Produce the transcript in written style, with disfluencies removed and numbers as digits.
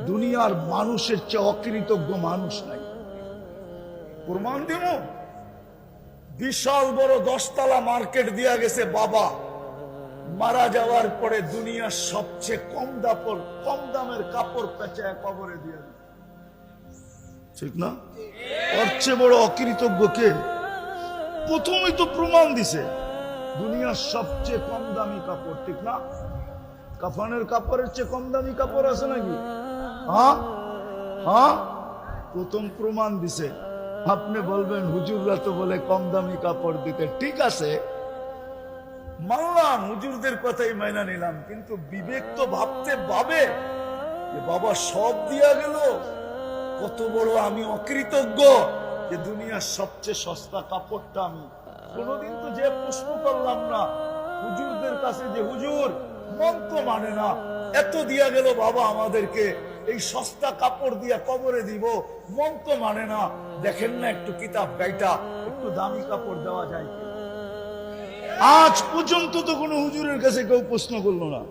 দুনিয়ার মানুষের চেয়ে অকৃতজ্ঞ মানুষ নাই। প্রমাণ দিব, বিশাল বড় 10 তলা মার্কেট দিয়া গেছে বাবা, মারা যাওয়ার পরে দুনিয়ার সবচেয়ে কম দামের কাপড় পেঁচায় কবরে দিয়ে দিল। ঠিক না? ওর চেয়ে বড় অকৃতজ্ঞ কে? প্রথমেই তো প্রমাণ দিছে দুনিয়ার সবচেয়ে কম দামি কাপড়। ঠিক না? কাফনের কাপড়ের চেয়ে কম দামি কাপড় আছে নাকি? হ্যাঁ হ্যাঁ, প্রথম প্রমাণ দিছে। আপনি বলবেন হুজুররা তো বলে কম দামি কাপড় দিতে, ঠিক আছে মানলাম, হুজুরদের কথাই মাইনা নিলাম, কিন্তু বিবেক তো ভাবে যে বাবা সব দিয়া গেল, কত বড় আমি অকৃতজ্ঞ যে দুনিয়ার সবচেয়ে সস্তা কাপড়টা আমি কোনোদিন তো যে প্রশ্ন করলাম না হুজুরদের কাছে যে হুজুর মন তো মানে না, এত দিয়া গেল বাবা আমাদেরকে, এই সস্তা কাপড় দিয়া কবরে দিব, মন তো মানে না, দেখেন না একটু কিতাব গাইটা একটু দামি কাপড় দেওয়া যায়। আজ পর্যন্ত তো কোনো হুজুরের কাছে কেউ প্রশ্ন করলো না।